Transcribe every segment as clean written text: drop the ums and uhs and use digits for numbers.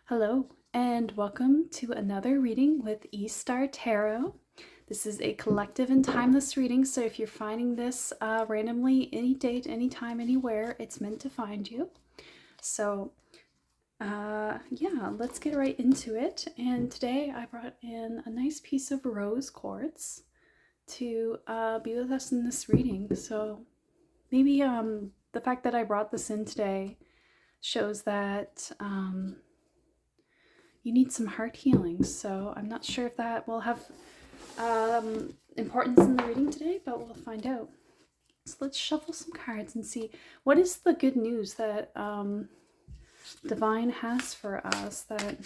Hello, and welcome to another reading with E-Star Tarot. This is a collective and timeless reading, so if you're finding this randomly, any date, anytime, anywhere, it's meant to find you. So, yeah, let's get right into it. And today I brought in a nice piece of rose quartz to be with us in this reading. So maybe the fact that I brought this in today shows that you need some heart healing. So I'm not sure if that will have importance in the reading today, but we'll find out. So let's shuffle some cards and see what is the good news that Divine has for us, that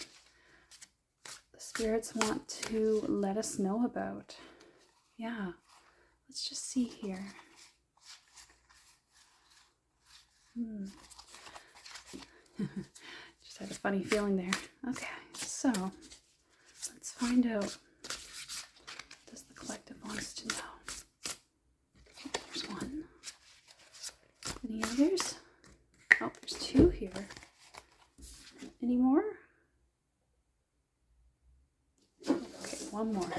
the spirits want to let us know about. Yeah, let's just see here. Just had a funny feeling there. Okay, so let's find out what does the collective wants to know. There's one. Any others? Oh, there's two here. Any more? Okay, one more.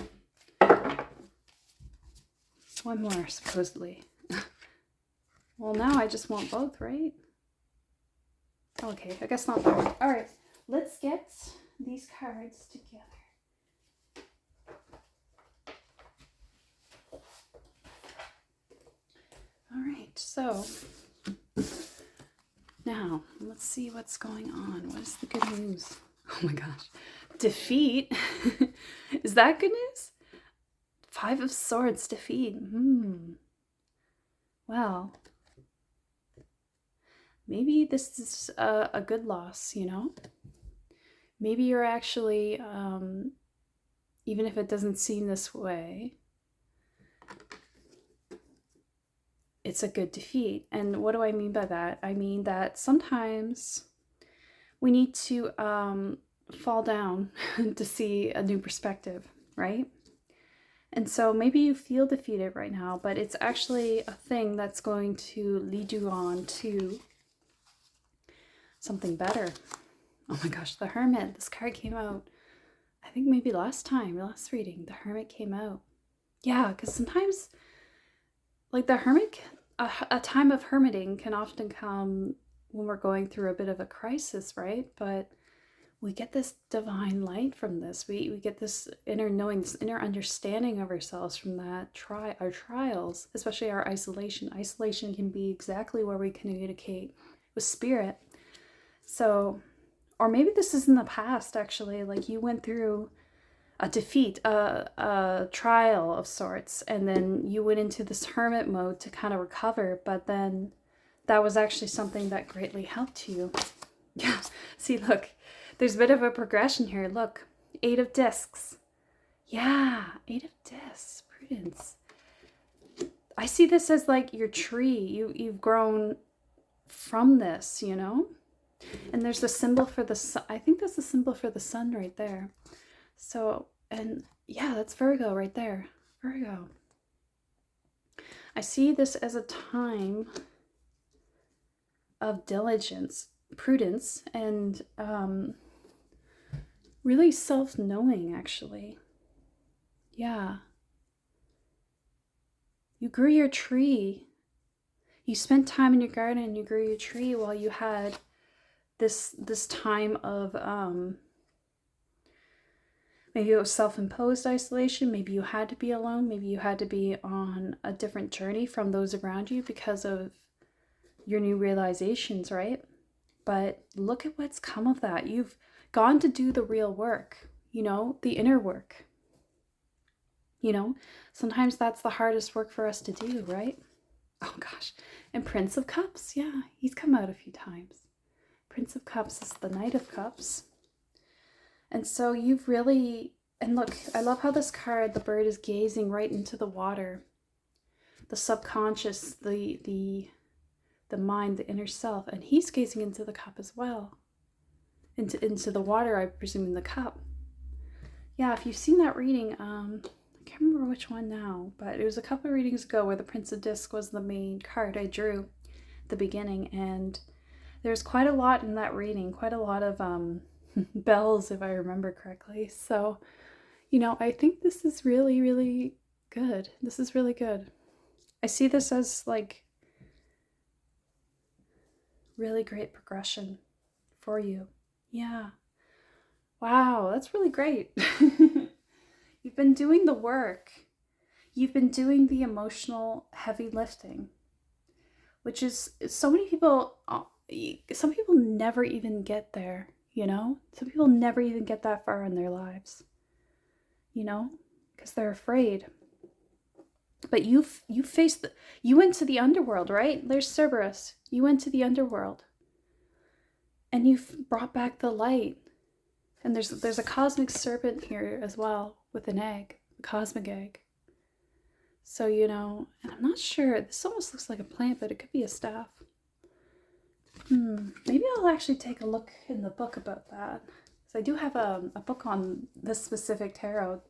One more, supposedly. Well, now I just want both, right? Okay, I guess not both. All right, let's get these cards together. All right, so now let's see what's going on. What is the good news? Oh my gosh, defeat. Is that good news? 5 of Swords, defeat. Well, maybe this is a good loss, you know? Maybe you're actually, even if it doesn't seem this way, it's a good defeat. And what do I mean by that? I mean that sometimes we need to fall down to see a new perspective, right? And so maybe you feel defeated right now, but it's actually a thing that's going to lead you on to something better. Oh my gosh, the Hermit. This card came out, I think maybe last reading, the Hermit came out. Yeah, because sometimes, like the Hermit, a time of hermiting can often come when we're going through a bit of a crisis, right? But we get this divine light from this. We get this inner knowing, this inner understanding of ourselves from that our trials, especially our isolation. Isolation can be exactly where we communicate with spirit. So, or maybe this is in the past, actually, like you went through a defeat, a trial of sorts, and then you went into this hermit mode to kind of recover, but then that was actually something that greatly helped you. Yeah, see, look, there's a bit of a progression here. Look, 8 of Discs. Yeah, 8 of Discs, Prudence. I see this as like your tree. You've grown from this, you know? And there's the symbol for the sun. I think that's the symbol for the sun right there. So, and yeah, that's Virgo right there. Virgo. I see this as a time of diligence, prudence, and really self-knowing, actually. Yeah. You grew your tree. You spent time in your garden and you grew your tree while you had this time of maybe it was self-imposed isolation, maybe you had to be alone, maybe you had to be on a different journey from those around you because of your new realizations, right? But look at what's come of that. You've gone to do the real work, you know, the inner work. You know, sometimes that's the hardest work for us to do, right? Oh gosh. And Prince of Cups, yeah, he's come out a few times. Prince of Cups is the Knight of Cups. And so you've really, and look, I love how this card, the bird is gazing right into the water. The subconscious, the mind, the inner self, and he's gazing into the cup as well. Into the water, I presume, in the cup. Yeah, if you've seen that reading, I can't remember which one now, but it was a couple of readings ago where the Prince of Disc was the main card I drew at the beginning, and there's quite a lot in that reading, quite a lot of bells, if I remember correctly. So, I think this is really, really good. This is really good. I see this as like really great progression for you. Yeah. Wow, that's really great. You've been doing the work. You've been doing the emotional heavy lifting, which is some people never even get there, Some people never even get that far in their lives, because they're afraid. But you went to the underworld, right? There's Cerberus. You went to the underworld. And you've brought back the light. And there's a cosmic serpent here as well with an egg, a cosmic egg. So, and I'm not sure, this almost looks like a plant, but it could be a staff. Maybe I'll actually take a look in the book about that. So I do have a book on this specific tarot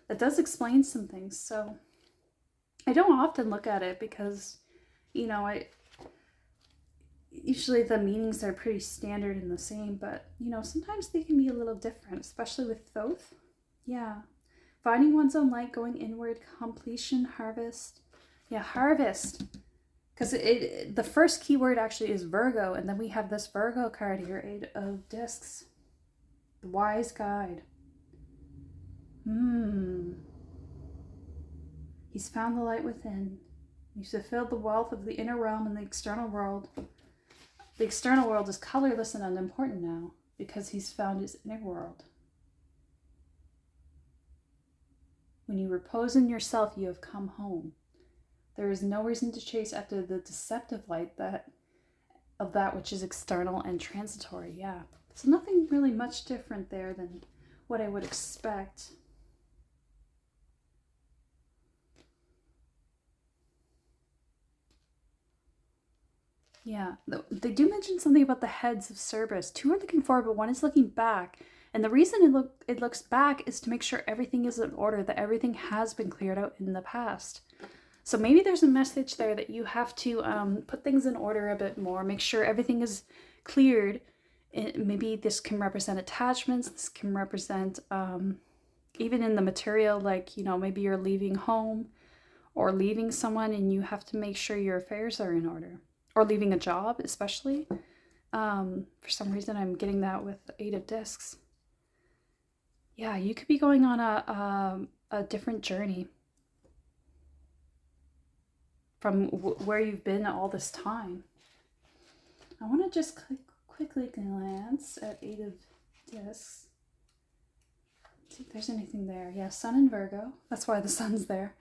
that does explain some things. So I don't often look at it because, usually the meanings are pretty standard and the same, but, sometimes they can be a little different, especially with Thoth. Yeah. Finding one's own light, going inward, completion, harvest. Yeah, harvest. Because the first keyword actually is Virgo, and then we have this Virgo card here, 8 of Discs. The Wise Guide. He's found the light within. He's fulfilled the wealth of the inner realm and the external world. The external world is colorless and unimportant now, because he's found his inner world. When you repose in yourself, you have come home. There is no reason to chase after the deceptive light of that which is external and transitory. Yeah. So nothing really much different there than what I would expect. Yeah. They do mention something about the heads of Cerberus. 2 are looking forward, but 1 is looking back. And the reason it looks back is to make sure everything is in order, that everything has been cleared out in the past. So maybe there's a message there that you have to put things in order a bit more, make sure everything is cleared. Maybe this can represent attachments, this can represent even in the material, like, maybe you're leaving home or leaving someone and you have to make sure your affairs are in order. Or leaving a job, especially. For some reason, I'm getting that with 8 of Discs. Yeah, you could be going on a different journey from where you've been all this time. I want to just quickly glance at 8 of Discs. See if there's anything there. Yeah, Sun in Virgo. That's why the sun's there.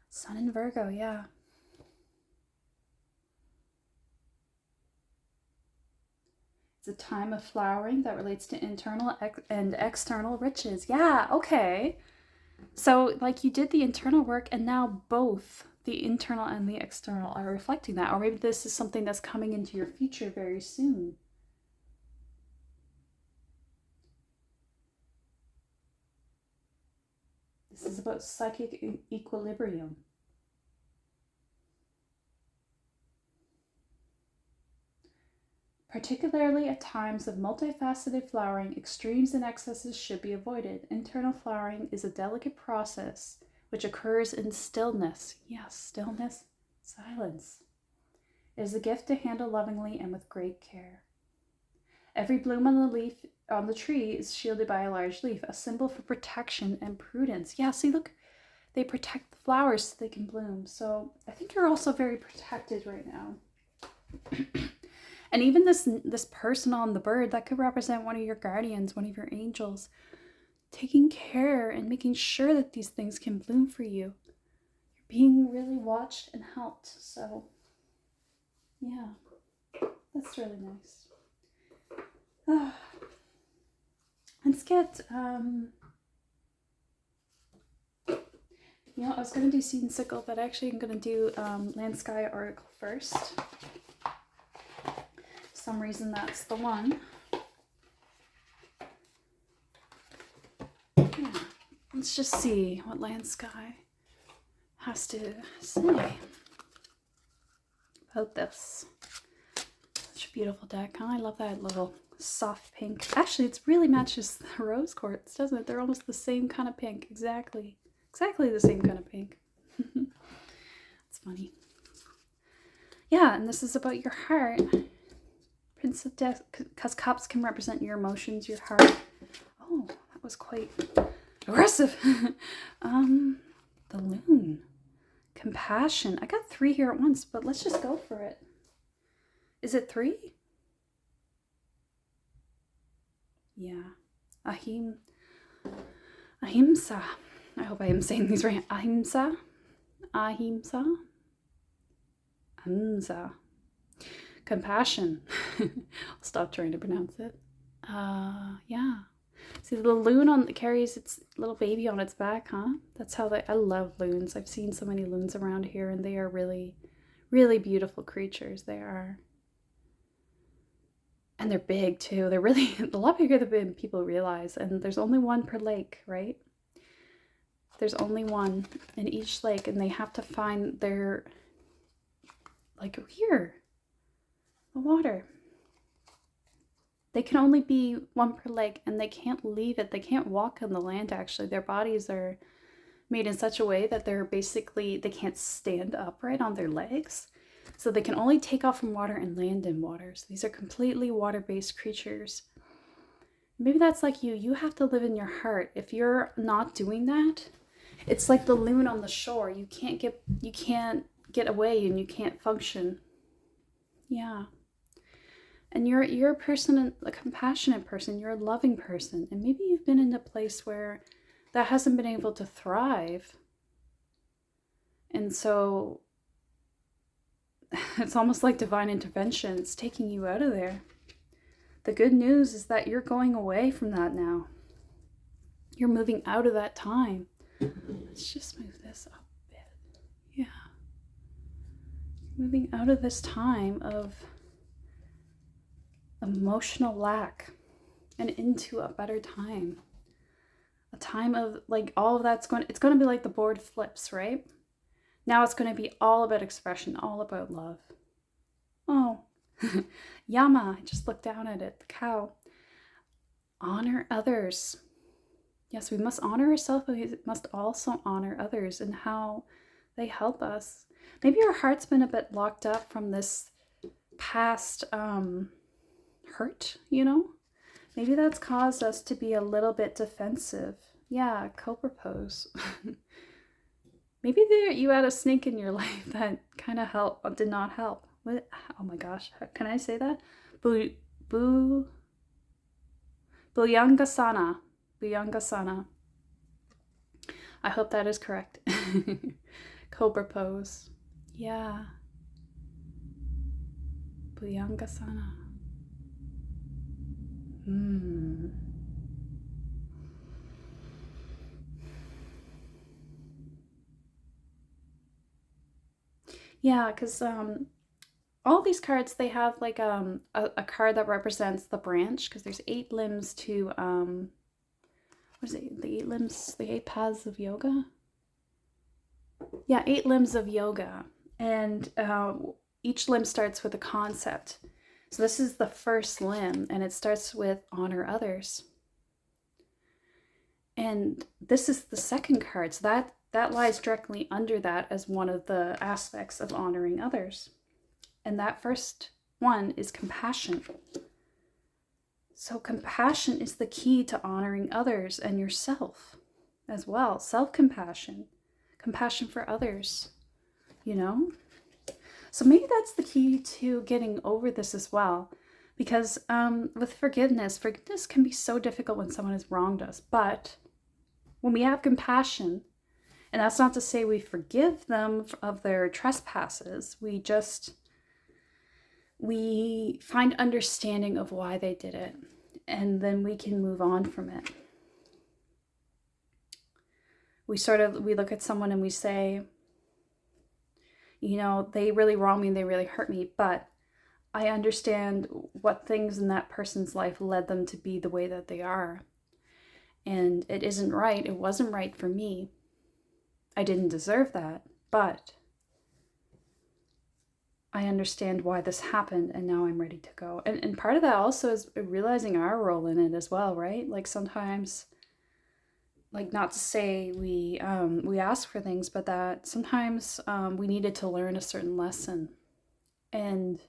Sun in Virgo, yeah. It's a time of flowering that relates to internal and external riches. Yeah, okay. So, like, you did the internal work, and now both the internal and the external are reflecting that. Or maybe this is something that's coming into your future very soon. This is about psychic equilibrium. Particularly at times of multifaceted flowering, extremes and excesses should be avoided. Internal flowering is a delicate process which occurs in stillness. Yes, stillness, silence. It is a gift to handle lovingly and with great care. Every bloom on the tree is shielded by a large leaf, a symbol for protection and prudence. Yeah, see, look, they protect the flowers so they can bloom. So I think you're also very protected right now. And even this person on the bird, that could represent one of your guardians, one of your angels, taking care and making sure that these things can bloom for you. You're being really watched and helped. So, yeah, that's really nice. Let's get, I was going to do Seed and Sickle, but actually I'm going to do Land Sky Oracle first. For some reason that's the one. Yeah. Let's just see what Land Sky has to say about this. Such a beautiful deck. Huh? I love that little soft pink. Actually, it really matches the rose quartz, doesn't it? They're almost the same kind of pink. Exactly the same kind of pink. It's funny. Yeah, and this is about your heart. Prince of Death, because cups can represent your emotions, your heart. Oh, that was quite aggressive. The loon. Compassion. I got 3 here at once, but let's just go for it. Is it 3? Yeah. Ahimsa. I hope I am saying these right. Ahimsa. Compassion. I'll stop trying to pronounce it. Yeah. See, the loon carries its little baby on its back, huh? That's how I love loons. I've seen so many loons around here, and they are really, really beautiful creatures. They are. And they're big, too. They're really a lot bigger than people realize. And there's only one per lake, right? There's only one in each lake, and they have to find their, like here, the water. They can only be one per lake, and they can't leave it. They can't walk on the land, actually. Their bodies are made in such a way that they can't stand upright on their legs. So they can only take off from water and land in water. So these are completely water-based creatures. Maybe that's like you. You have to live in your heart. If you're not doing that, it's like the loon on the shore. You can't get away, and you can't function. Yeah. And you're a person, a compassionate person. You're a loving person. And maybe you've been in a place where that hasn't been able to thrive. And so it's almost like divine intervention. It's taking you out of there. The good news is that you're going away from that now. You're moving out of that time. Let's just move this up a bit. Yeah. Moving out of this time of emotional lack and into a better time. A time of like all of that's it's going to be like the board flips, right? Now it's going to be all about expression, all about love. Oh, Yama, I just looked down at it, the cow. Honor others. Yes, we must honor ourselves, but we must also honor others and how they help us. Maybe our heart's been a bit locked up from this past hurt, Maybe that's caused us to be a little bit defensive. Yeah, cobra pose. Maybe you had a snake in your life that kind of did not help. What? Oh my gosh, can I say that? Bhujangasana. Bhujangasana. I hope that is correct. Cobra pose. Yeah. Bhujangasana. Yeah, because all these cards, they have like a card that represents the branch, because there's 8 limbs to what is it? The 8 limbs, the 8 paths of yoga. Yeah, 8 limbs of yoga, and each limb starts with a concept. So this is the first limb, and it starts with honor others. And this is the second card, so that lies directly under that as one of the aspects of honoring others. And that first one is compassion. So compassion is the key to honoring others and yourself as well. Self-compassion, compassion for others, So maybe that's the key to getting over this as well. Because with forgiveness can be so difficult when someone has wronged us. But when we have compassion, and that's not to say we forgive them of their trespasses, we find understanding of why they did it, and then we can move on from it. We look at someone and we say, they really wronged me and they really hurt me, but I understand what things in that person's life led them to be the way that they are. And it isn't right. It wasn't right for me. I didn't deserve that, but I understand why this happened and now I'm ready to go. And part of that also is realizing our role in it as well, right? Like sometimes, like not to say we ask for things, but that sometimes we needed to learn a certain lesson. And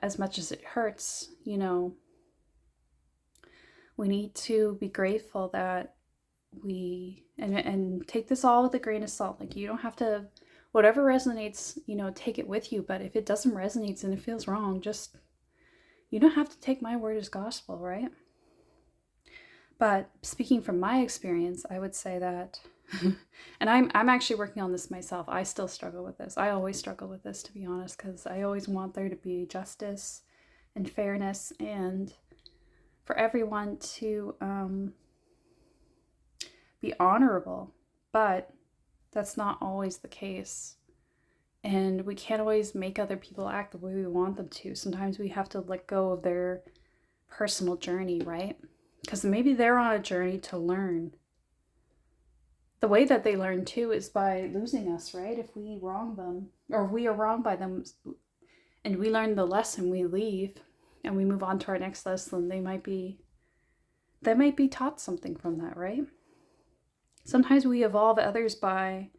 as much as it hurts, you know, we need to be grateful that and take this all with a grain of salt. Like you don't have to, whatever resonates, you know, take it with you. But if it doesn't resonate and it feels wrong, just, you don't have to take my word as gospel, right? But speaking from my experience, I would say that, and I'm actually working on this myself. I still struggle with this. I always struggle with this, to be honest, because I always want there to be justice and fairness and for everyone to be honorable. But that's not always the case. And we can't always make other people act the way we want them to. Sometimes we have to let go of their personal journey, right? Because maybe they're on a journey to learn. The way that they learn too is by losing us, right? If we wrong them, or we are wronged by them, and we learn the lesson, we leave, and we move on to our next lesson, they might be taught something from that, right? Sometimes we evolve others by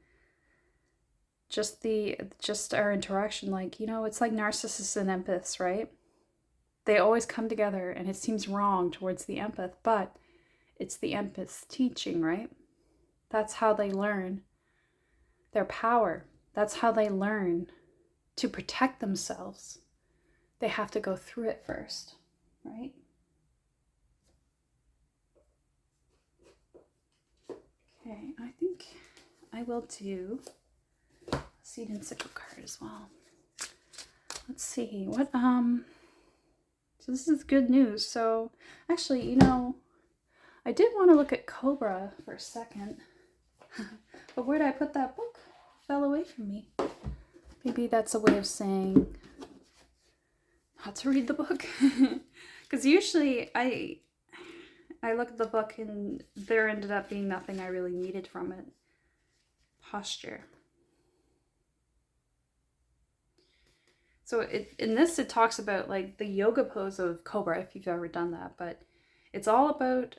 just our interaction. Like, you know, it's like narcissists and empaths, right? They always come together and it seems wrong towards the empath, but it's the empath's teaching, right? That's how they learn their power. That's how they learn to protect themselves. They have to go through it first, right? Okay, I think I will do a seed and sickle card as well. Let's see, what, so this is good news. So actually, you know, I did want to look at Cobra for a second, but where did I put that book? It fell away from me. Maybe that's a way of saying not to read the book. Because usually I look at the book and there ended up being nothing I really needed from it. Posture. So in this it talks about like the yoga pose of Cobra, if you've ever done that, but it's all about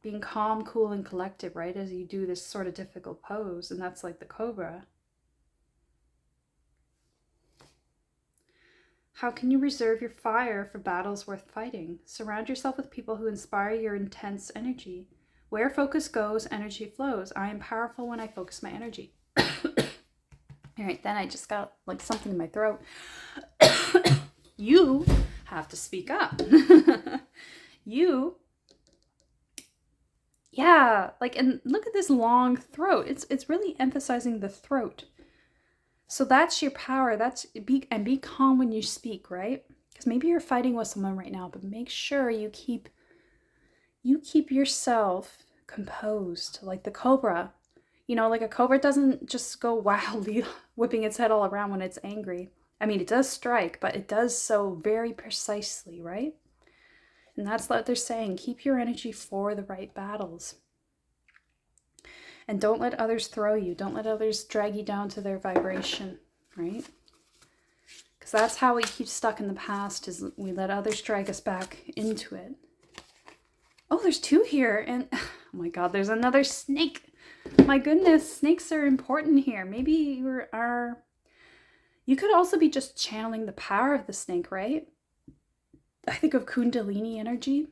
being calm, cool, and collected, right? As you do this sort of difficult pose, and that's like the Cobra. How can you reserve your fire for battles worth fighting? Surround yourself with people who inspire your intense energy. Where focus goes, energy flows. I am powerful when I focus my energy. All right, then I just got like something in my throat. You have to speak up. Yeah, like, and look at this long throat. It's really emphasizing the throat. So that's your power. Be calm when you speak, right? Because maybe you're fighting with someone right now, but make sure you keep yourself composed, like the Cobra. You know, like a cobra doesn't just go wildly whipping its head all around when it's angry. I mean, it does strike, but it does so very precisely, right? And that's what they're saying. Keep your energy for the right battles. And don't let others throw you. Don't let others drag you down to their vibration, right? Because that's how we keep stuck in the past, is we let others drag us back into it. Oh, there's two here. And oh my God, there's another snake. My goodness, snakes are important here. Maybe you could also be just channeling the power of the snake, right? I think of Kundalini energy.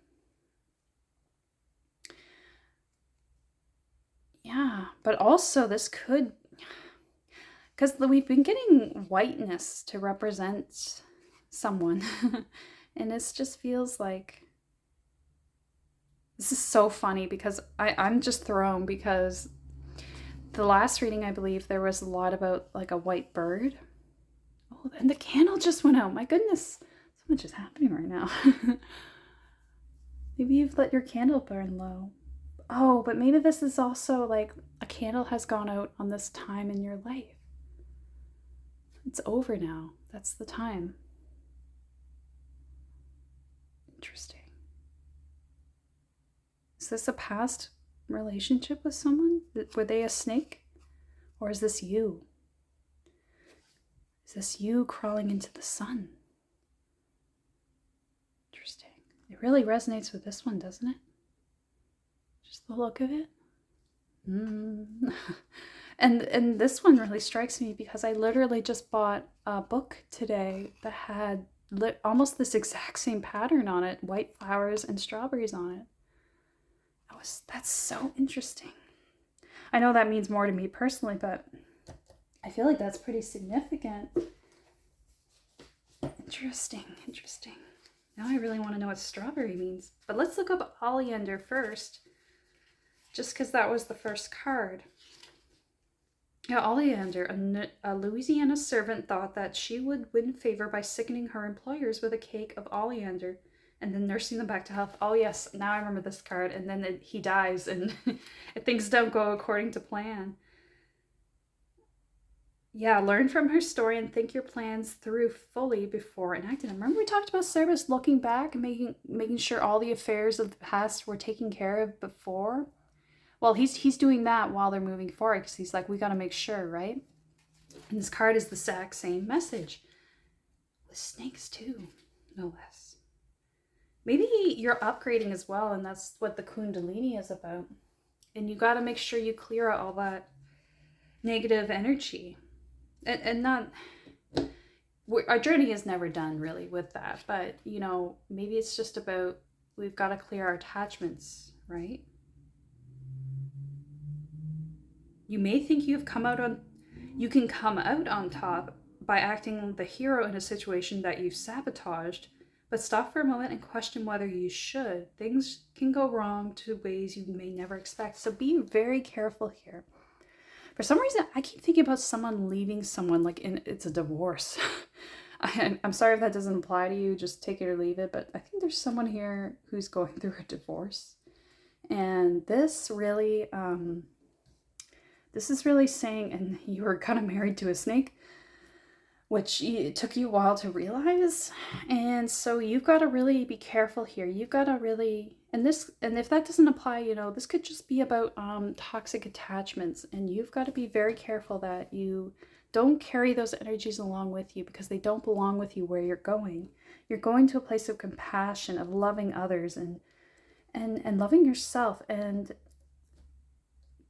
Yeah, but also this could, because we've been getting whiteness to represent someone. And this just feels like, this is so funny because I'm just thrown, because the last reading, I believe there was a lot about like a white bird. Oh, and the candle just went out. My goodness, so much is happening right now. Maybe you've let your candle burn low. Oh, but maybe this is also like a candle has gone out on this time in your life. It's over now. That's the time. Interesting. Is this a past relationship with someone? Were they a snake? Or is this you? Is this you crawling into the sun? Interesting. It really resonates with this one, doesn't it? Just the look of it. And this one really strikes me because I literally just bought a book today that had almost this exact same pattern on it, white flowers and strawberries on it. That's so interesting. I know that means more to me personally, but I feel like that's pretty significant. Interesting. Now I really want to know what strawberry means. But let's look up oleander first, just because that was the first card. Yeah, Oleander, a Louisiana servant, thought that she would win favor by sickening her employers with a cake of oleander and then nursing them back to health. Oh yes, now I remember this card. And then he dies and things don't go according to plan. Yeah, learn from her story and think your plans through fully before enacting them. Remember we talked about Cerberus looking back and making sure all the affairs of the past were taken care of before? Well, he's doing that while they're moving forward because he's like, we got to make sure, right? And this card is the exact same message. With snakes too, no less. Maybe you're upgrading as well, and that's what the Kundalini is about. And you got to make sure you clear out all that negative energy. And not... Our journey is never done, really, with that. But, you know, maybe it's just about we've got to clear our attachments, right? You may think you can come out on top by acting the hero in a situation that you've sabotaged, but stop for a moment and question whether you should. Things can go wrong to ways you may never expect, so be very careful here. For some reason, I keep thinking about someone leaving someone, like it's a divorce. I'm sorry if that doesn't apply to you, just take it or leave it, but I think there's someone here who's going through a divorce. And this really... This is really saying, and you were kind of married to a snake, which it took you a while to realize. And so you've got to really be careful here. You've got to really, and if that doesn't apply, you know, this could just be about toxic attachments. And you've got to be very careful that you don't carry those energies along with you because they don't belong with you where you're going. You're going to a place of compassion, of loving others and loving yourself. And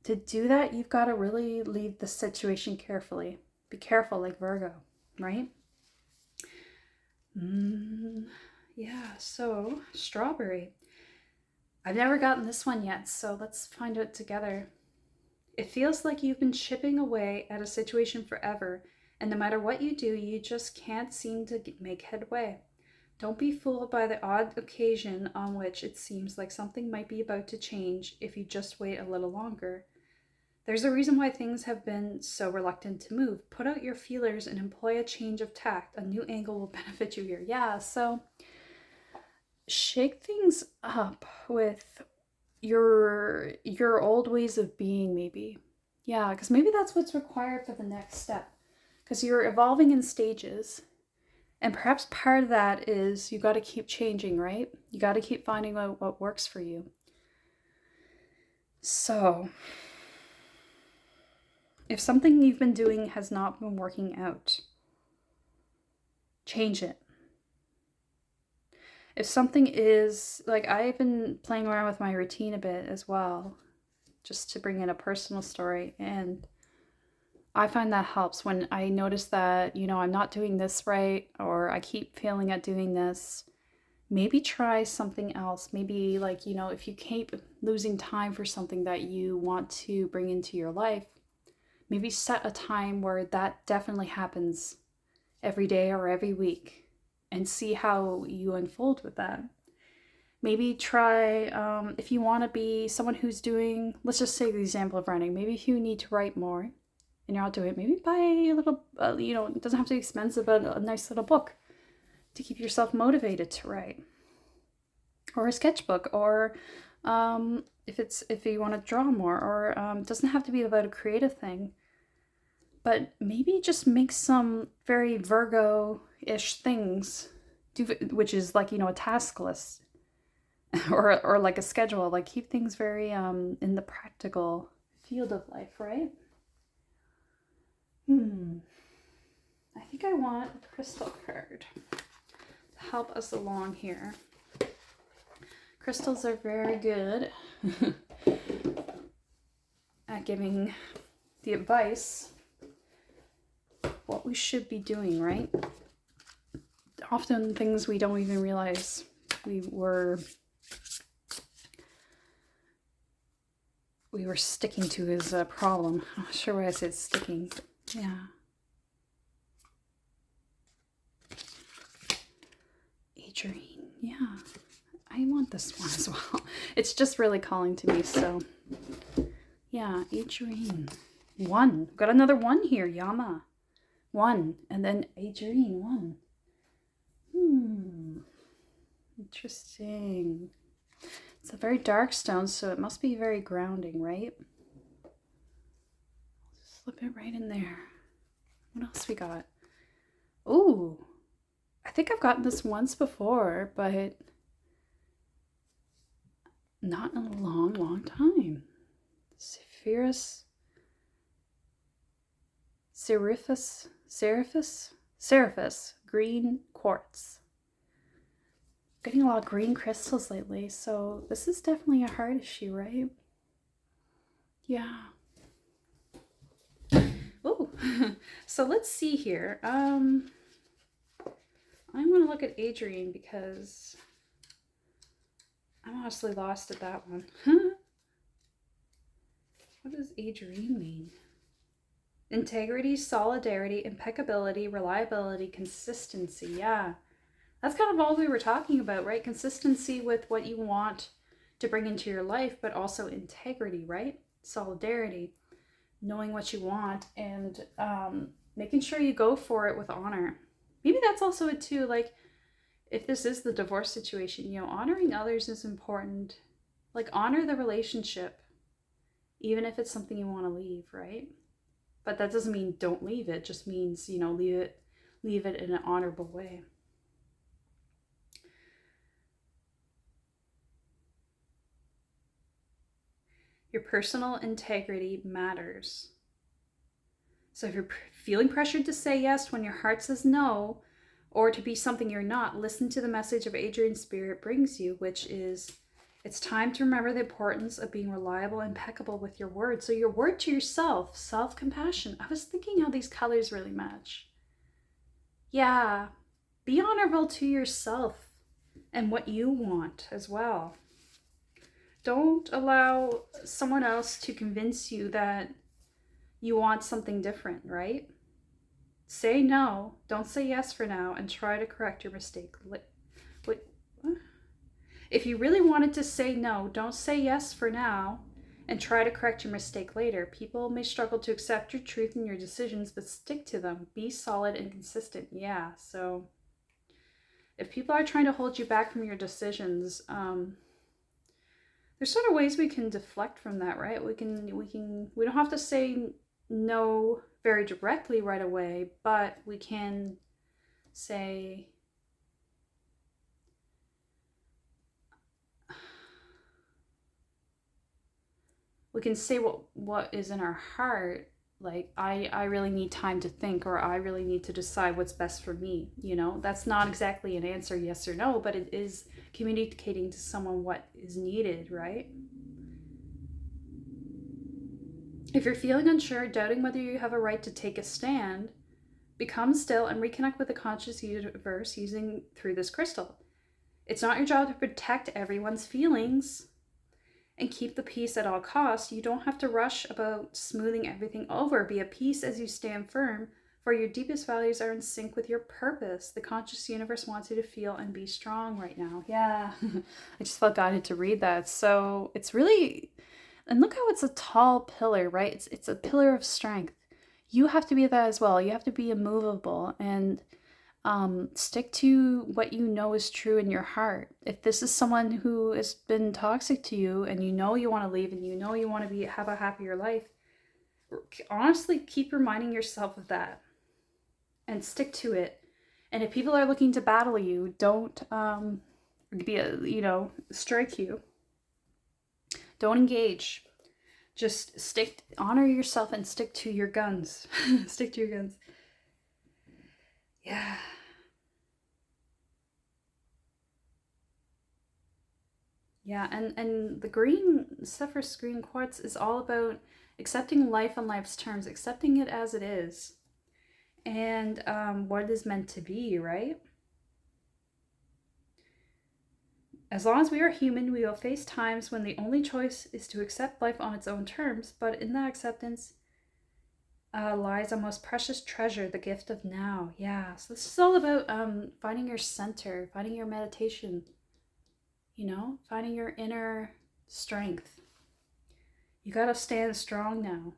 to do that, you've got to really leave the situation carefully. Be careful, like Virgo, right? Yeah, so strawberry. I've never gotten this one yet, so let's find it together. It feels like you've been chipping away at a situation forever, and no matter what you do, you just can't seem to make headway. Don't be fooled by the odd occasion on which it seems like something might be about to change if you just wait a little longer. There's a reason why things have been so reluctant to move. Put out your feelers and employ a change of tact. A new angle will benefit you here. Yeah, so shake things up with your old ways of being, maybe. Yeah, because maybe that's what's required for the next step. Because you're evolving in stages. And perhaps part of that is you got to keep changing, right? You got to keep finding out what works for you. So... if something you've been doing has not been working out, change it. If something is, like I've been playing around with my routine a bit as well, just to bring in a personal story. And I find that helps when I notice that, you know, I'm not doing this right, or I keep failing at doing this. Maybe try something else. Maybe like, you know, if you keep losing time for something that you want to bring into your life, maybe set a time where that definitely happens every day or every week and see how you unfold with that. Maybe try, if you want to be someone who's doing, let's just say the example of writing. Maybe if you need to write more and you're not doing it, maybe buy a little, you know, it doesn't have to be expensive, but a nice little book to keep yourself motivated to write. Or a sketchbook, or if you want to draw more, or it doesn't have to be about a creative thing, but maybe just make some very Virgo-ish things, which is like, you know, a task list or like a schedule, like keep things very in the practical field of life, right? I think I want a crystal card to help us along here. Crystals are very good at giving the advice what we should be doing, right? Often things we don't even realize we were sticking to is a problem. I'm not sure why I said sticking. Yeah. Adrienne, yeah. I want this one as well. It's just really calling to me, so. Yeah, Adrienne. 1. Got another 1 here, Yama. 1. And then Adrienne, 1. Interesting. It's a very dark stone, so it must be very grounding, right? Just slip it right in there. What else we got? Ooh, I think I've gotten this once before, but not in a long, long time. Seraphis, green quartz. Getting a lot of green crystals lately, so this is definitely a heart issue, right? Yeah. Oh, so let's see here. I'm going to look at Adrienne because I'm honestly lost at that one. What does Adrienne mean? Integrity, solidarity, impeccability, reliability, consistency. Yeah. That's kind of all we were talking about, right? Consistency with what you want to bring into your life, but also integrity, right? Solidarity, knowing what you want, and making sure you go for it with honor. Maybe that's also it too, like if this is the divorce situation, you know, honoring others is important. Like honor the relationship, even if it's something you want to leave, right? But that doesn't mean don't leave it, just means, you know, leave it in an honorable way. Your personal integrity matters. So if you're feeling pressured to say yes when your heart says no, or to be something you're not, listen to the message of Adrienne's spirit brings you, which is, it's time to remember the importance of being reliable and impeccable with your word. So your word to yourself, self-compassion. I was thinking how these colors really match. Yeah, be honorable to yourself and what you want as well. Don't allow someone else to convince you that you want something different, right? Say no. Don't say yes for now and try to correct your mistake. Wait, what? If you really wanted to say no, don't say yes for now and try to correct your mistake later. People may struggle to accept your truth and your decisions, but stick to them. Be solid and consistent. Yeah, so if people are trying to hold you back from your decisions, there's sort of ways we can deflect from that, right? We don't have to say no very directly right away, but we can say, what is in our heart, like I really need time to think, or I really need to decide what's best for me. You know, that's not exactly an answer yes or no, but it is communicating to someone what is needed, right? If you're feeling unsure, doubting whether you have a right to take a stand, become still and reconnect with the conscious universe through this crystal. It's not your job to protect everyone's feelings and keep the peace at all costs. You don't have to rush about smoothing everything over. Be at peace as you stand firm, for your deepest values are in sync with your purpose. The conscious universe wants you to feel and be strong right now. Yeah, I just felt guided to read that. So it's really, and look how it's a tall pillar, right? It's a pillar of strength. You have to be that as well. You have to be immovable and stick to what you know is true in your heart. If this is someone who has been toxic to you and you know you want to leave and you know you want to have a happier life, honestly keep reminding yourself of that and stick to it. And if people are looking to battle you, don't strike you. Don't engage. Just honor yourself and stick to your guns. Stick to your guns. Yeah. Yeah, and the green Zephyrus green quartz is all about accepting life on life's terms, accepting it as it is, and what it is meant to be, right? As long as we are human, we will face times when the only choice is to accept life on its own terms, but in that acceptance lies a most precious treasure, the gift of now. Yeah, so this is all about finding your center, finding your meditation, finding your inner strength. You gotta stand strong now.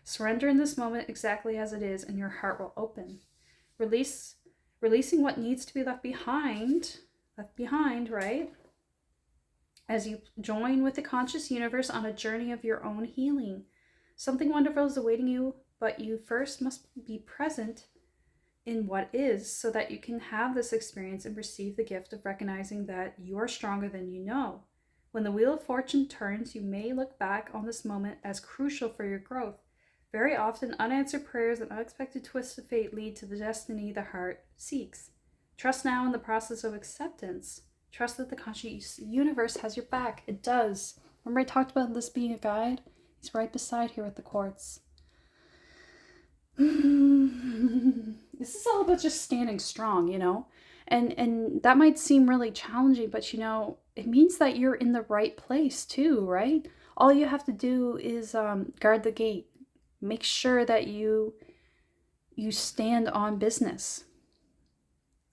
Surrender in this moment exactly as it is, and your heart will open. Releasing what needs to be left behind, right? As you join with the conscious universe on a journey of your own healing. Something wonderful is awaiting you, but you first must be present in what is so that you can have this experience and receive the gift of recognizing that you are stronger than you know. When the wheel of fortune turns, you may look back on this moment as crucial for your growth. Very often, unanswered prayers and unexpected twists of fate lead to the destiny the heart seeks. Trust now in the process of acceptance. Trust that the conscious universe has your back. It does. Remember I talked about this being a guide? He's right beside here with the quartz. This is all about just standing strong, and that might seem really challenging, but it means that you're in the right place too, right? All you have to do is guard the gate. Make sure that you stand on business.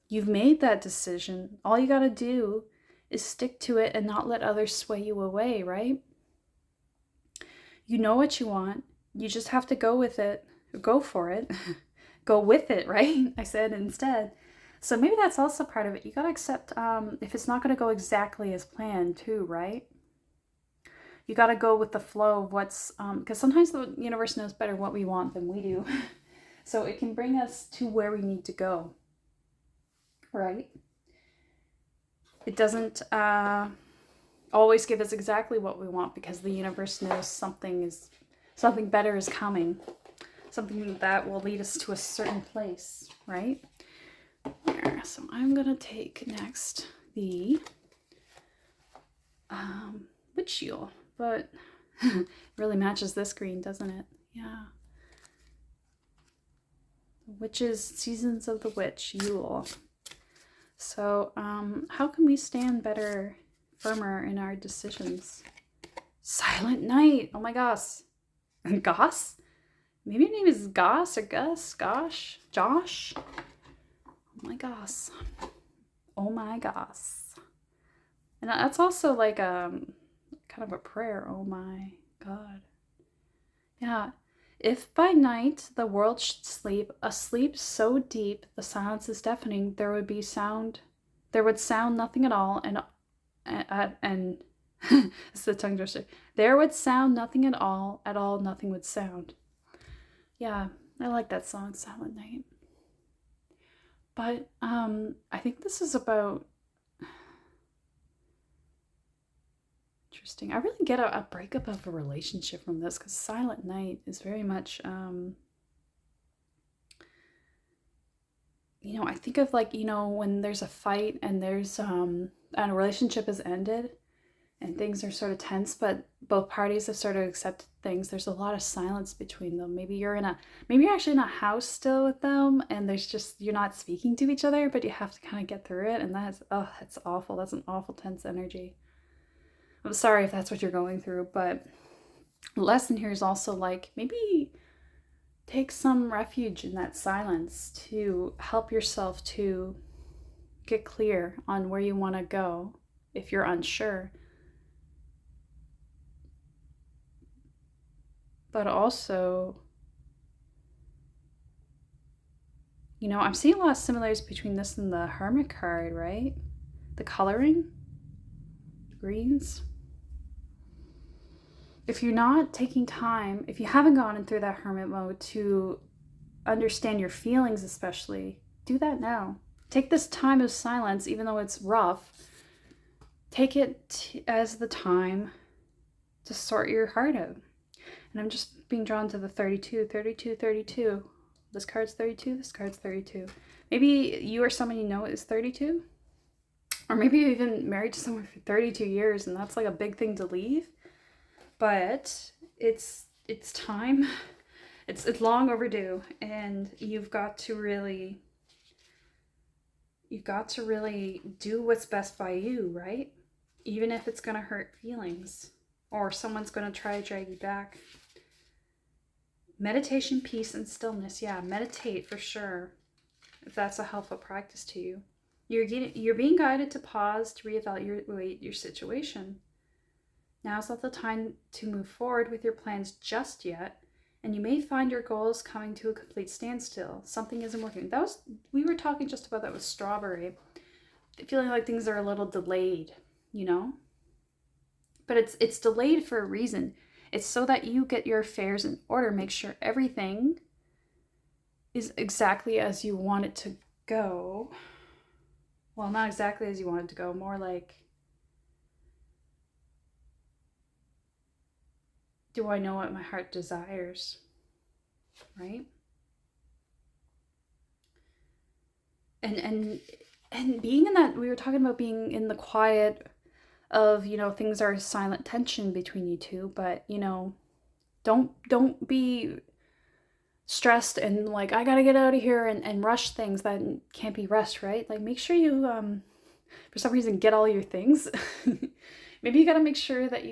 You've made that decision. All you got to do is stick to it and not let others sway you away, right? You know what you want. You just have to go with it. Go for it. Go with it, right? I said instead. So maybe that's also part of it. You got to accept if it's not going to go exactly as planned too, right? You got to go with the flow of what's, because sometimes the universe knows better what we want than we do. So it can bring us to where we need to go, right? It doesn't always give us exactly what we want because the universe knows something better is coming. Something that will lead us to a certain place, right? There. So I'm going to take next the witch Yule, but it really matches this green, doesn't it? Yeah. Witches, Seasons of the Witch, Yule. So how can we stand better, firmer in our decisions? Silent Night. Oh my gosh. Goss? Maybe your name is Goss or Gus? Gosh? Josh? Oh my gosh. Oh my gosh. And that's also like kind of a prayer. Oh my God. Yeah. If by night the world should sleep, a sleep so deep the silence is deafening, there would sound nothing at all, and it's the tongue twister. There would sound nothing at all, nothing would sound. Yeah, I like that song, Silent Night. But I think this is about interesting. I really get a breakup of a relationship from this because Silent Night is very much I think of like, when there's a fight and there's and a relationship has ended and things are sort of tense, but both parties have sort of accepted things. There's a lot of silence between them. Maybe you're actually in a house still with them and you're not speaking to each other, but you have to kind of get through it. And that's awful. That's an awful tense energy. I'm sorry if that's what you're going through, but the lesson here is also like maybe take some refuge in that silence to help yourself to get clear on where you want to go if you're unsure. But also, I'm seeing a lot of similarities between this and the Hermit card, right? The coloring, the greens. If you're not taking time, if you haven't gone through that hermit mode to understand your feelings especially, do that now. Take this time of silence, even though it's rough, take it as the time to sort your heart out. And I'm just being drawn to the 32, This card's 32. This card's 32. Maybe you or someone you know is 32. Or maybe you're even married to someone for 32 years and that's like a big thing to leave. But it's time. It's long overdue, and you've got to really do what's best by you, right? Even if it's going to hurt feelings or someone's going to try to drag you back. Meditation, peace, and stillness. Yeah, meditate for sure, if that's a helpful practice to you. You're being guided to pause to reevaluate your situation. Now's not the time to move forward with your plans just yet, and you may find your goals coming to a complete standstill. Something isn't working. We were talking just about that with Strawberry, feeling like things are a little delayed, you know? But it's delayed for a reason. It's so that you get your affairs in order, make sure everything is exactly as you want it to go. Well, not exactly as you want it to go, more like, do I know what my heart desires, right? And being in that, we were talking about being in the quiet of, things are silent tension between you two, but, don't be stressed and like, I gotta get out of here and rush things that can't be rushed, right? Like, make sure you, for some reason, get all your things. Maybe you gotta make sure that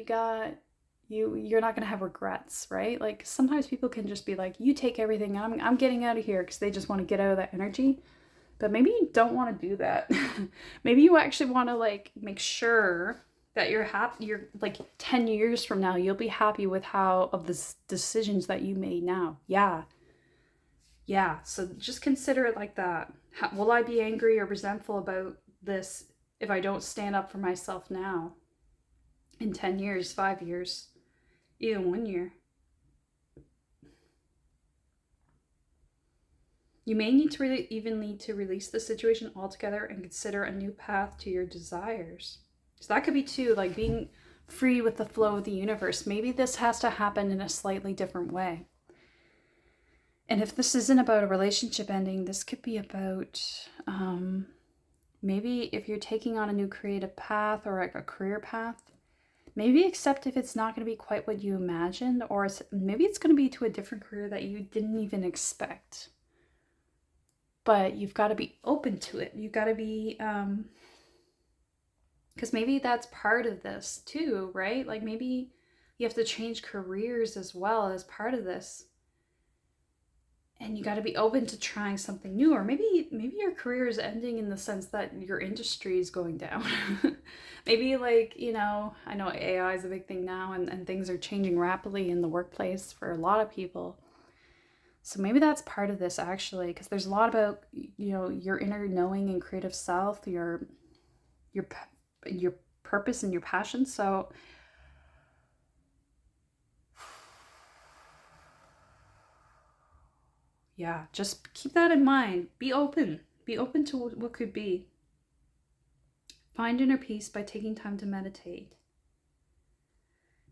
you're not gonna have regrets, right? Like, sometimes people can just be like, you take everything, I'm getting out of here, because they just want to get out of that energy. But maybe you don't want to do that. Maybe you actually want to like make sure that you're happy. You're like 10 years from now, you'll be happy with the decisions that you made now. Yeah. So just consider it like that. Will I be angry or resentful about this if I don't stand up for myself now? In 10 years, 5 years, even 1 year. You may need to release the situation altogether and consider a new path to your desires. So that could be too, like being free with the flow of the universe. Maybe this has to happen in a slightly different way. And if this isn't about a relationship ending, this could be about maybe if you're taking on a new creative path or like a career path, maybe accept if it's not going to be quite what you imagined, or maybe it's going to be to a different career that you didn't even expect. But you've got to be open to it. You've got to be, because maybe that's part of this too, right? Like maybe you have to change careers as well as part of this. And you got to be open to trying something new. Or maybe your career is ending in the sense that your industry is going down. Maybe like, I know AI is a big thing now and things are changing rapidly in the workplace for a lot of people. So maybe that's part of this actually, because there's a lot about, your inner knowing and creative self, your purpose and your passion. So yeah, just keep that in mind. Be open to what could be. Find inner peace by taking time to meditate.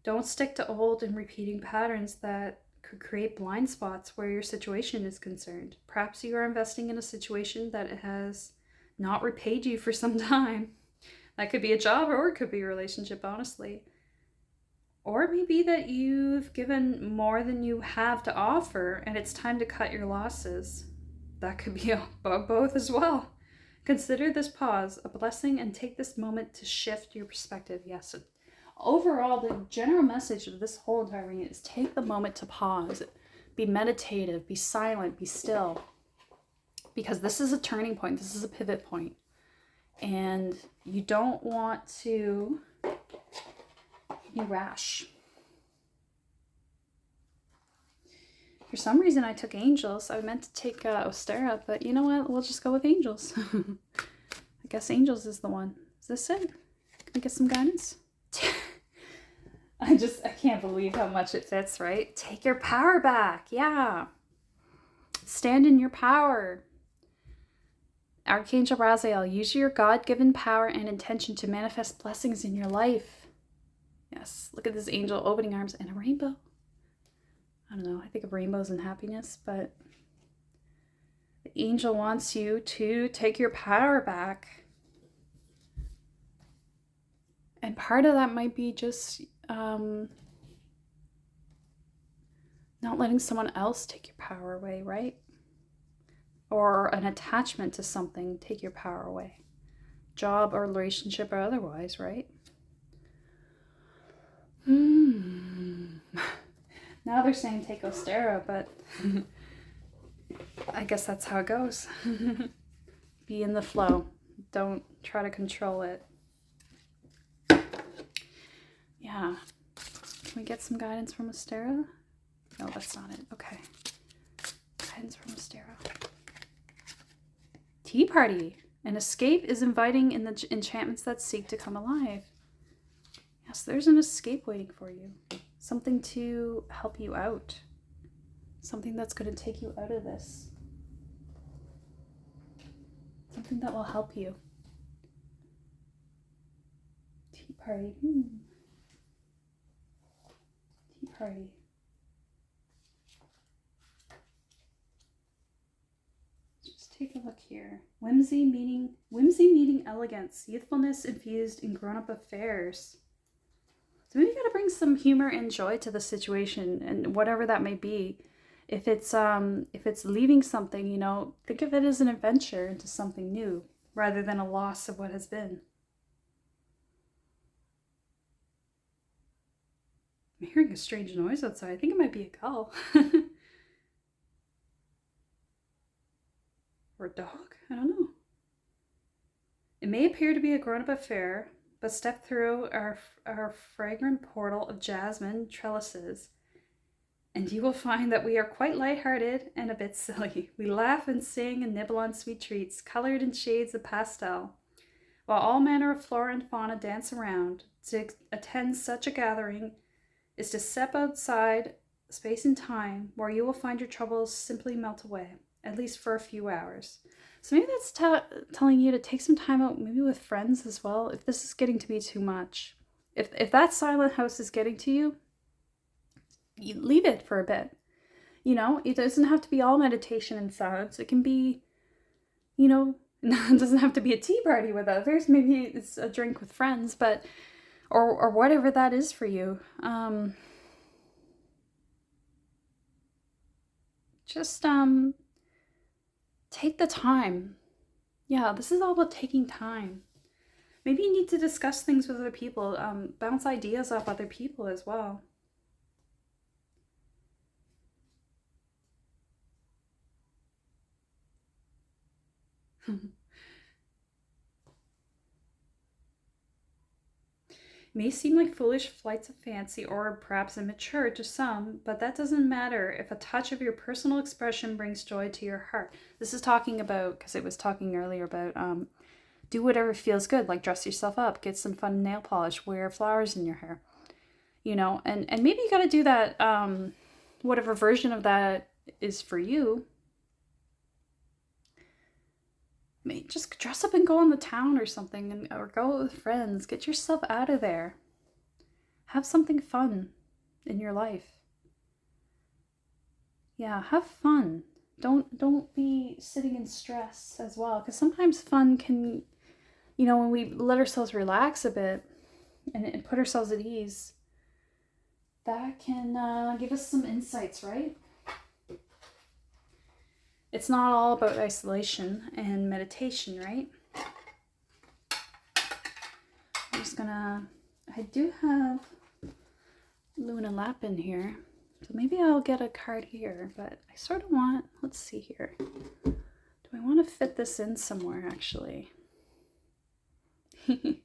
Don't stick to old and repeating patterns that could create blind spots where your situation is concerned. Perhaps you are investing in a situation that has not repaid you for some time. That could be a job or it could be a relationship, honestly. Or maybe that you've given more than you have to offer and it's time to cut your losses. That could be both as well. Consider this pause a blessing and take this moment to shift your perspective. Yes. Overall, the general message of this whole entire reading is take the moment to pause, be meditative, be silent, be still. Because this is a turning point. This is a pivot point. And you don't want to be rash. For some reason, I took angels. I meant to take Ostara, but you know what? We'll just go with angels. I guess angels is the one. Is this it? Can we get some guidance? I can't believe how much it fits, right? Take your power back. Yeah. Stand in your power. Archangel Raziel, use your God-given power and intention to manifest blessings in your life. Yes, look at this angel, opening arms and a rainbow. I don't know, I think of rainbows and happiness, but The angel wants you to take your power back. And part of that might be just not letting someone else take your power away, right? Or an attachment to something take your power away. Job or relationship or otherwise, right? Now they're saying take Ostera, but I guess that's how it goes. Be in the flow. Don't try to control it. Yeah. Can we get some guidance from Ostera? No, that's not it. Okay. Guidance from Ostera. Tea party. An escape is inviting in the enchantments that seek to come alive. Yes, there's an escape waiting for you. Something to help you out. Something that's going to take you out of this. Something that will help you. Tea party. Tea party. Just take a look here. Whimsy meeting elegance, youthfulness infused in grown-up affairs. So maybe you got to bring some humor and joy to the situation, and whatever that may be. If it's leaving something, you know, think of it as an adventure into something new rather than a loss of what has been. I'm hearing a strange noise outside. I think it might be a gull. Or a dog? I don't know. It may appear to be a grown-up affair, but step through our fragrant portal of jasmine trellises, and you will find that we are quite lighthearted and a bit silly. We laugh and sing and nibble on sweet treats, colored in shades of pastel, while all manner of flora and fauna dance around. To attend such a gathering is to step outside space and time, where you will find your troubles simply melt away, at least for a few hours. So maybe that's telling you to take some time out, maybe with friends as well, if this is getting to be too much. If that silent house is getting to you, you leave it for a bit. You know, it doesn't have to be all meditation and silence. It can be, you know, it doesn't have to be a tea party with others. Maybe it's a drink with friends, but or whatever that is for you. Just take the time. Yeah, this is all about taking time. Maybe you need to discuss things with other people, bounce ideas off other people as well. May seem like foolish flights of fancy or perhaps immature to some, but that doesn't matter if a touch of your personal expression brings joy to your heart. This is talking about, because it was talking earlier about do whatever feels good, like dress yourself up, get some fun nail polish, wear flowers in your hair, you know, and maybe you got to do that, whatever version of that is for you. Just dress up and go on the town or something, or go with friends. Get yourself out of there. Have something fun in your life. Yeah, have fun. Don't be sitting in stress as well, because sometimes fun can, you know, when we let ourselves relax a bit and put ourselves at ease, that can give us some insights, right? It's not all about isolation and meditation, right? I'm just gonna, I do have Luna Lap in here, so maybe I'll get a card here, but I sort of want, let's see here. Do I want to fit this in somewhere, actually? Maybe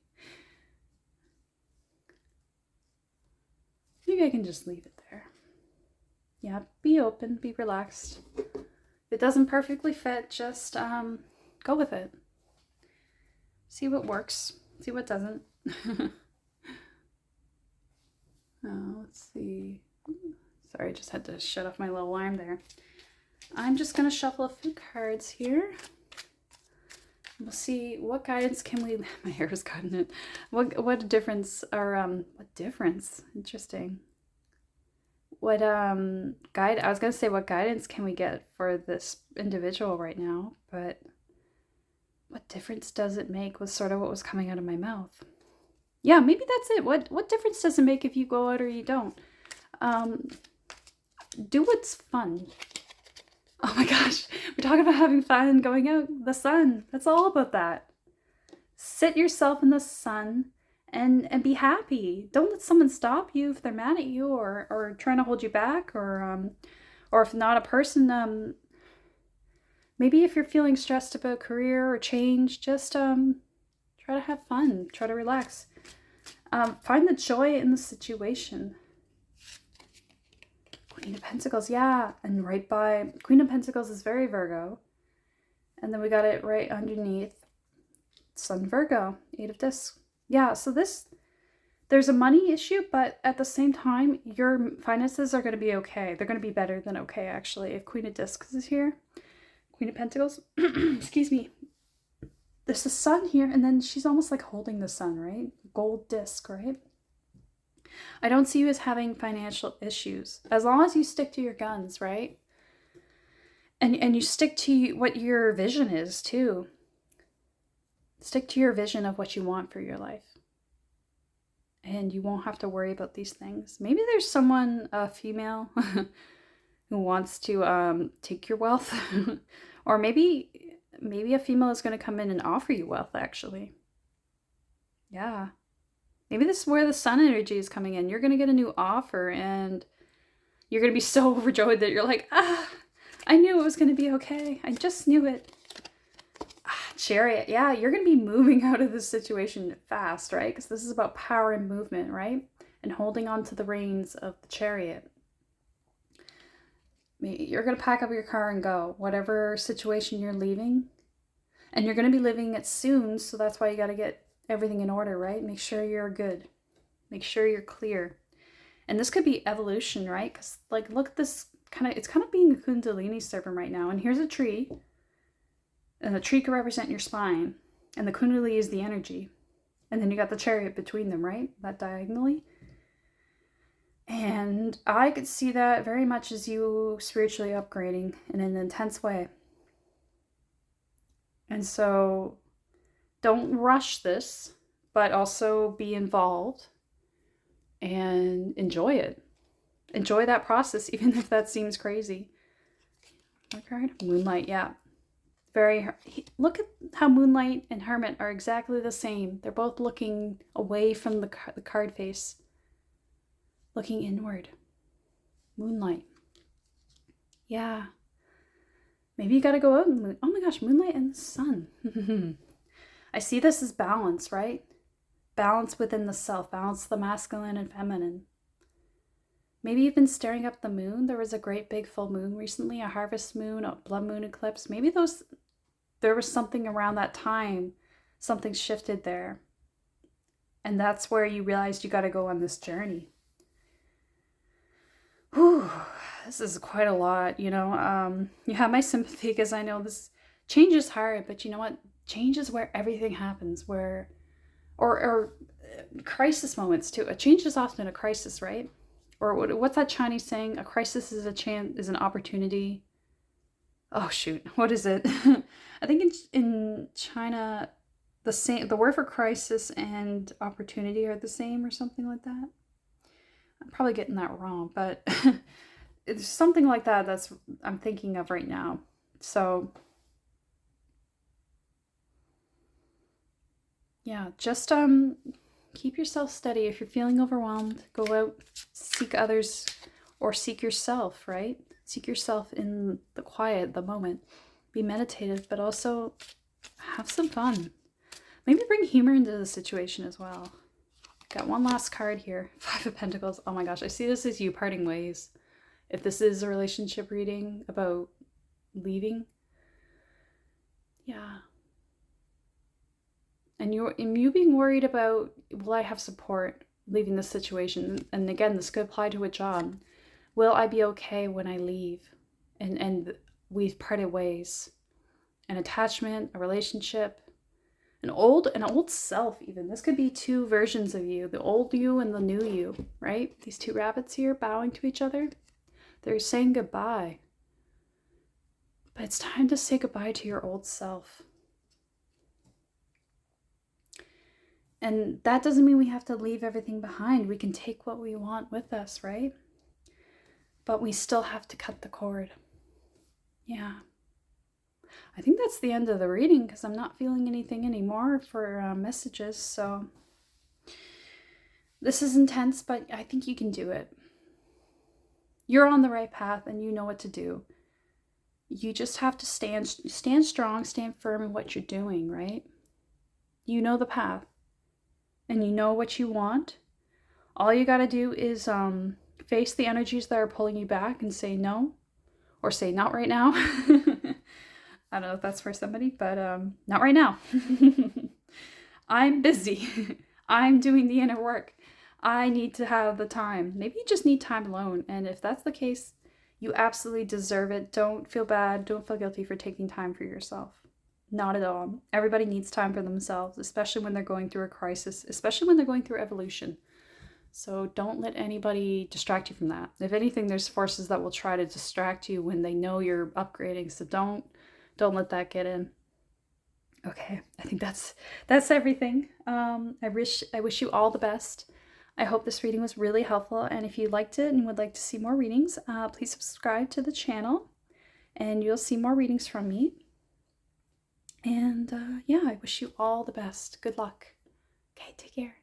I can just leave it there. Yeah, be open, be relaxed. If it doesn't perfectly fit, just go with it. See what works, see what doesn't. Let's see. Sorry, I just had to shut off my little alarm there. I'm just going to shuffle a few cards here. We'll see what guidance can we... My hair is caught in it. What difference, or what difference? Interesting. What guide I was gonna say what guidance can we get for this individual right now, but what difference does it make was sort of what was coming out of my mouth. Yeah, maybe that's it. What difference does it make if you go out or you don't? Um, do what's fun. Oh my gosh, we're talking about having fun and going out. The sun. That's all about that. Sit yourself in the sun and be happy. Don't let someone stop you if they're mad at you or trying to hold you back or if not a person maybe if you're feeling stressed about career or change, just try to have fun, try to relax. Find the joy in the situation. Queen of Pentacles, yeah, and right by Queen of Pentacles is very Virgo. And then we got it right underneath Sun Virgo, 8 of Discs. Yeah, so there's a money issue, but at the same time, your finances are going to be okay. They're going to be better than okay, actually, if Queen of Discs is here. Queen of Pentacles, excuse me. There's the sun here, and then she's almost like holding the sun, right? Gold disc, right? I don't see you as having financial issues. As long as you stick to your guns, right? And you stick to what your vision is, too. Stick to your vision of what you want for your life. And you won't have to worry about these things. Maybe there's someone, a female, who wants to take your wealth. Or maybe a female is going to come in and offer you wealth, actually. Yeah. Maybe this is where the sun energy is coming in. You're going to get a new offer and you're going to be so overjoyed that you're like, I knew it was going to be okay. I just knew it. Chariot. Yeah, you're going to be moving out of this situation fast, right? Because this is about power and movement, right? And holding on to the reins of the chariot. You're going to pack up your car and go, whatever situation you're leaving. And you're going to be leaving it soon, so that's why you got to get everything in order, right? Make sure you're good. Make sure you're clear. And this could be evolution, right? Because, like, look at this it's kind of being a Kundalini serpent right now. And here's a tree. And the tree could represent your spine. And the Kundalini is the energy. And then you got the chariot between them, right? That diagonally. And I could see that very much as you spiritually upgrading in an intense way. And so don't rush this, but also be involved and enjoy it. Enjoy that process, even if that seems crazy. Okay, Moonlight, yeah. Look at how Moonlight and Hermit are exactly the same. They're both looking away from the card face. Looking inward. Moonlight. Yeah. Maybe you gotta go out and oh my gosh, Moonlight and the sun. I see this as balance, right? Balance within the self. Balance the masculine and feminine. Maybe you've been staring up the moon. There was a great big full moon recently, a harvest moon, a blood moon eclipse. Maybe there was something around that time. Something shifted there. And that's where you realized you gotta go on this journey. Whew, this is quite a lot, you know. You have my sympathy because I know this change is hard, but you know what? Change is where everything happens, or crisis moments too. A change is often a crisis, right? Or what's that Chinese saying? A crisis is is an opportunity. Oh shoot, what is it? I think in China, the word for crisis and opportunity are the same or something like that. I'm probably getting that wrong, but it's something like that I'm thinking of right now. So yeah, just keep yourself steady. If you're feeling overwhelmed, go out, seek others, or seek yourself, right? Seek yourself in the quiet, the moment. Be meditative, but also have some fun. Maybe bring humor into the situation as well. Got one last card here. 5 of Pentacles. Oh my gosh, I see this as you parting ways. If this is a relationship reading about leaving. Yeah. And you being worried about, will I have support leaving this situation? And again, this could apply to a job. Will I be okay when I leave? And we've parted ways. An attachment, a relationship, An old self even. This could be two versions of you, the old you and the new you, right? These two rabbits here bowing to each other. They're saying goodbye. But it's time to say goodbye to your old self. And that doesn't mean we have to leave everything behind. We can take what we want with us, right? But we still have to cut the cord. Yeah. I think that's the end of the reading because I'm not feeling anything anymore for messages. So this is intense, but I think you can do it. You're on the right path and you know what to do. You just have to stand strong, stand firm in what you're doing, right? You know the path and you know what you want. All you got to do is face the energies that are pulling you back and say no, or say not right now. I don't know if that's for somebody, but not right now. I'm busy. I'm doing the inner work. I need to have the time. Maybe you just need time alone. And if that's the case, you absolutely deserve it. Don't feel bad. Don't feel guilty for taking time for yourself. Not at all. Everybody needs time for themselves, especially when they're going through a crisis, especially when they're going through evolution. So don't let anybody distract you from that. If anything, there's forces that will try to distract you when they know you're upgrading. So don't let that get in. Okay, I think that's everything. I wish you all the best. I hope this reading was really helpful. And if you liked it and would like to see more readings, please subscribe to the channel and you'll see more readings from me. And yeah, I wish you all the best. Good luck. Okay, take care.